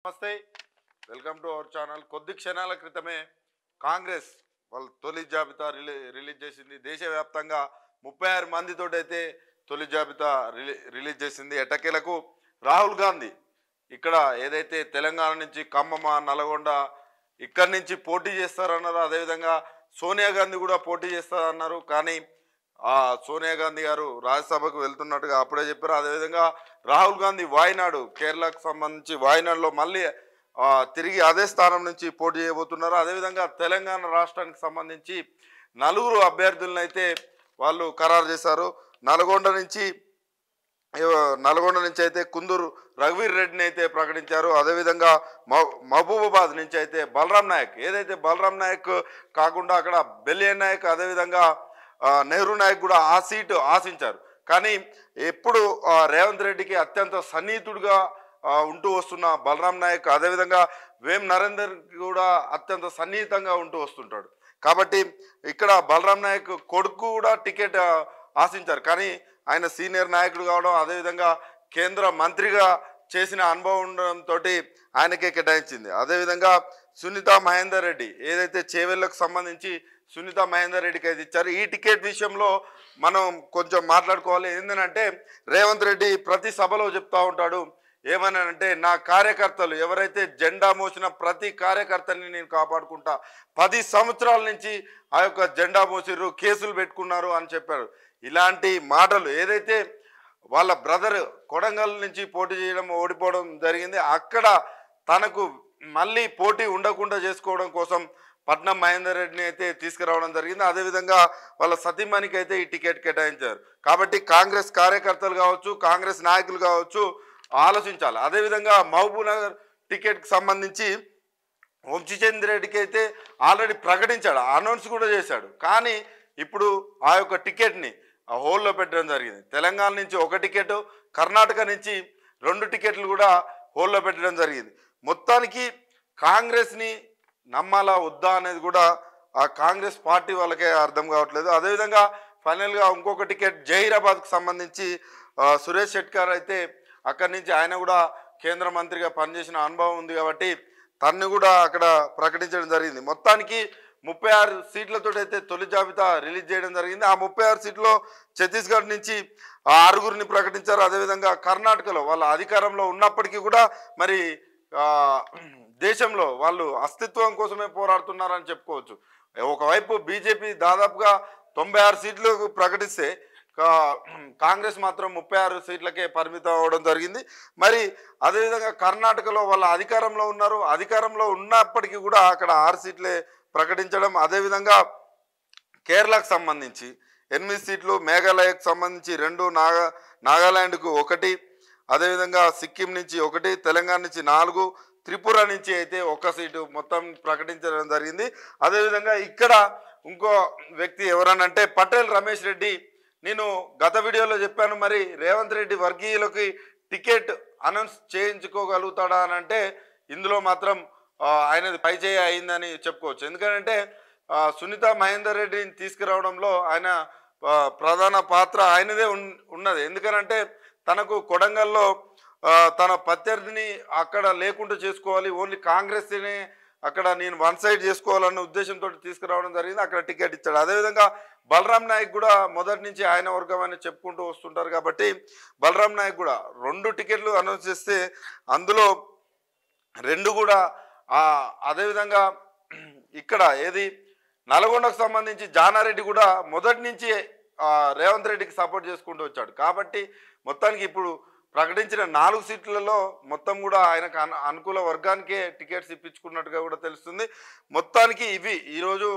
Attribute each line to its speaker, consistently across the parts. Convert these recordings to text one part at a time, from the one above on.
Speaker 1: నమస్తే, welcome to our channel. కొద్ది క్షణాల క్రితమే కాంగ్రెస్ వాళ్ళు తొలి జాబితా రిలీజ్ చేసింది. దేశవ్యాప్తంగా 36 మందితోటైతే తొలి జాబితా రిలీజ్ చేసింది. ఎట్టకేలకు రాహుల్ గాంధీ ఇక్కడ ఏదైతే తెలంగాణ నుంచి ఖమ్మం, నల్గొండ ఇక్కడి నుంచి పోటీ చేస్తారన్నారు. అదేవిధంగా సోనియా గాంధీ కూడా పోటీ చేస్తారన్నారు. కానీ సోనియా గాంధీ గారు రాజ్యసభకు వెళ్తున్నట్టుగా అప్పుడే చెప్పారు. అదేవిధంగా రాహుల్ గాంధీ వాయనాడు, కేరళకు సంబంధించి వాయనాడులో మళ్ళీ తిరిగి అదే స్థానం నుంచి పోటీ చేయబోతున్నారు. అదేవిధంగా తెలంగాణ రాష్ట్రానికి సంబంధించి 4 అభ్యర్థులను అయితే వాళ్ళు ఖరారు చేశారు. నల్గొండ నుంచి అయితే కుందూరు రఘువీర్ రెడ్డిని అయితే ప్రకటించారు. అదేవిధంగా మహబూబాబాద్ నుంచి అయితే బలరాం నాయక్, ఏదైతే బలరాం నాయక్ కాకుండా అక్కడ బెల్లియన్ నాయక్, అదేవిధంగా నెహ్రూ నాయక్ కూడా ఆ సీటు ఆశించారు. కానీ ఎప్పుడు రేవంత్ రెడ్డికి అత్యంత సన్నిహితుడుగా ఉంటూ వస్తున్న బలరాం నాయక్, అదేవిధంగా వేం నరేందర్ కూడా అత్యంత సన్నిహితంగా ఉంటూ వస్తుంటాడు. కాబట్టి ఇక్కడ బలరాం నాయక్ కొడుకు కూడా టికెట్ ఆశించారు. కానీ ఆయన సీనియర్ నాయకుడు కావడం, అదేవిధంగా కేంద్ర మంత్రిగా చేసిన అనుభవం ఉండడంతో ఆయనకే కేటాయించింది. అదేవిధంగా సునీతా మహేందర్ రెడ్డి, ఏదైతే చేవెళ్లకు సంబంధించి సునీతా మహేందర్ రెడ్డికి అయితే ఇచ్చారు. ఈ టికెట్ విషయంలో మనం కొంచెం మాట్లాడుకోవాలి. ఏంటంటే రేవంత్ రెడ్డి ప్రతి సభలో చెప్తా ఉంటాడు ఏమనంటే, నా కార్యకర్తలు ఎవరైతే జెండా మోసిన ప్రతి కార్యకర్తని నేను కాపాడుకుంటా, 10 సంవత్సరాల నుంచి ఆ యొక్క జెండా మోసిర్రు, కేసులు పెట్టుకున్నారు అని చెప్పారు. ఇలాంటి మాటలు ఏదైతే వాళ్ళ బ్రదర్ కొడంగల్ నుంచి పోటీ చేయడం, ఓడిపోవడం జరిగింది. అక్కడ తనకు మళ్ళీ పోటీ ఉండకుండా చేసుకోవడం కోసం పట్నం మహేందర్ రెడ్డిని అయితే తీసుకురావడం జరిగింది. అదేవిధంగా వాళ్ళ సతీమణికి అయితే ఈ టికెట్ కేటాయించారు. కాబట్టి కాంగ్రెస్ కార్యకర్తలు కావచ్చు, కాంగ్రెస్ నాయకులు కావచ్చు ఆలోచించాలి. అదేవిధంగా మహబూబ్ నగర్ టికెట్కి సంబంధించి వంశీచంద్ర రెడ్డికి అయితే ఆల్రెడీ ప్రకటించాడు, అనౌన్స్ కూడా చేశాడు. కానీ ఇప్పుడు ఆ యొక్క టికెట్ని హోల్లో పెట్టడం జరిగింది. తెలంగాణ నుంచి 1 టికెట్, కర్ణాటక నుంచి 2 టికెట్లు కూడా హోల్లో పెట్టడం జరిగింది. మొత్తానికి కాంగ్రెస్ని నమ్మాలా వద్దా అనేది కూడా ఆ కాంగ్రెస్ పార్టీ వాళ్ళకే అర్థం కావట్లేదు. అదేవిధంగా ఫైనల్గా ఇంకొక టికెట్ జహీరాబాద్కు సంబంధించి సురేష్ షెట్కర్ అయితే అక్కడి నుంచి ఆయన కూడా కేంద్ర మంత్రిగా పనిచేసిన అనుభవం ఉంది కాబట్టి తన్ని కూడా అక్కడ ప్రకటించడం జరిగింది. మొత్తానికి 36 సీట్లతో అయితే తొలి జాబితా రిలీజ్ చేయడం జరిగింది. ఆ 36 సీట్లో ఛత్తీస్గఢ్ నుంచి 6గురిని ప్రకటించారు. అదేవిధంగా కర్ణాటకలో వాళ్ళ అధికారంలో ఉన్నప్పటికీ కూడా మరి దేశంలో వాళ్ళు అస్తిత్వం కోసమే పోరాడుతున్నారని చెప్పుకోవచ్చు. ఒకవైపు బీజేపీ దాదాపుగా 96 సీట్లు ప్రకటిస్తే కాంగ్రెస్ మాత్రం 36 సీట్లకే పరిమితం అవ్వడం జరిగింది. మరి అదేవిధంగా కర్ణాటకలో వాళ్ళ అధికారంలో ఉన్నారు, అధికారంలో ఉన్నప్పటికీ కూడా అక్కడ 6 సీట్లే ప్రకటించడం. అదేవిధంగా కేరళకు సంబంధించి 8 సీట్లు, మేఘాలయకు సంబంధించి 2, నాగాలాండ్కు 1, అదేవిధంగా సిక్కిం నుంచి 1, తెలంగాణ నుంచి 4, త్రిపుర నుంచి అయితే 1 సీటు మొత్తం ప్రకటించడం జరిగింది. అదేవిధంగా ఇక్కడ ఇంకో వ్యక్తి ఎవరనంటే పటేల్ రమేష్ రెడ్డి. నేను గత వీడియోలో చెప్పాను, మరి రేవంత్ రెడ్డి వర్గీయులకి టికెట్ అనౌన్స్ చేయించుకోగలుగుతాడా అని అంటే ఇందులో మాత్రం ఆయనది పైచేయి అయిందని చెప్పుకోవచ్చు. ఎందుకంటే సునీతా మహేందర్ రెడ్డిని తీసుకురావడంలో ఆయన ప్రధాన పాత్ర ఆయనదే ఉన్నది. ఎందుకనంటే తనకు కొడంగల్లో తన ప్రత్యర్థిని అక్కడ లేకుండా చేసుకోవాలి, ఓన్లీ కాంగ్రెస్ని అక్కడ నేను వన్ సైడ్ చేసుకోవాలన్న ఉద్దేశంతో తీసుకురావడం జరిగింది. అక్కడ టికెట్ ఇచ్చాడు. అదేవిధంగా బలరాం నాయక్ కూడా మొదటి నుంచి ఆయన వర్గం అని చెప్పుకుంటూ వస్తుంటారు కాబట్టి బలరాం నాయక్ కూడా 2 టికెట్లు అనౌన్స్ చేస్తే అందులో 2 కూడా అదేవిధంగా ఇక్కడ ఏది నల్గొండకు సంబంధించి జానారెడ్డి కూడా మొదటి నుంచి రేవంత్ రెడ్డికి సపోర్ట్ చేసుకుంటూ వచ్చాడు. కాబట్టి మొత్తానికి ఇప్పుడు ప్రకటించిన 4 సీట్లలో మొత్తం కూడా ఆయనకు అనుకూల వర్గానికే టికెట్స్ ఇప్పించుకున్నట్టుగా కూడా తెలుస్తుంది. మొత్తానికి ఇవి ఈరోజు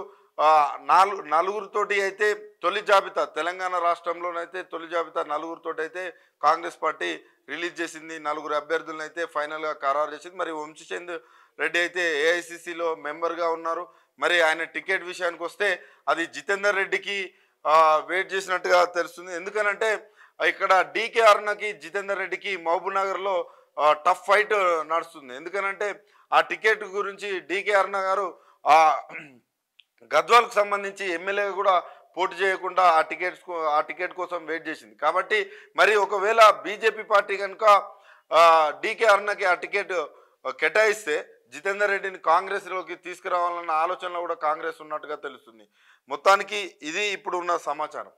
Speaker 1: 4 అయితే తొలి జాబితా తెలంగాణ రాష్ట్రంలోనైతే తొలి జాబితా 4 అయితే కాంగ్రెస్ పార్టీ రిలీజ్ చేసింది. 4 అభ్యర్థులను అయితే ఫైనల్గా ఖరారు చేసింది. మరి వంశీచంద్ర రెడ్డి అయితే ఏఐసిసిలో మెంబర్గా ఉన్నారు. మరి ఆయన టికెట్ విషయానికి వస్తే అది జితేందర్ రెడ్డికి వెయిట్ చేసినట్టుగా తెలుస్తుంది. ఎందుకనంటే ఇక్కడ డీకే అరుణకి, జితేందర్ రెడ్డికి మహబూబ్ నగర్లో టఫ్ ఫైట్ నడుస్తుంది. ఎందుకనంటే ఆ టికెట్ గురించి డీకే అరుణ గారు గద్వాల్కు సంబంధించి ఎమ్మెల్యేగా కూడా పోటీ చేయకుండా ఆ టికెట్ కోసం వెయిట్ చేసింది. కాబట్టి మరి ఒకవేళ బీజేపీ పార్టీ కనుక డీకే అరుణకి ఆ టికెట్ కేటాయిస్తే జితేందర్ రెడ్డిని కాంగ్రెస్లోకి తీసుకురావాలన్న ఆలోచనలో కూడా కాంగ్రెస్ ఉన్నట్టుగా తెలుస్తుంది. మొత్తానికి ఇది ఇప్పుడు ఉన్న సమాచారం.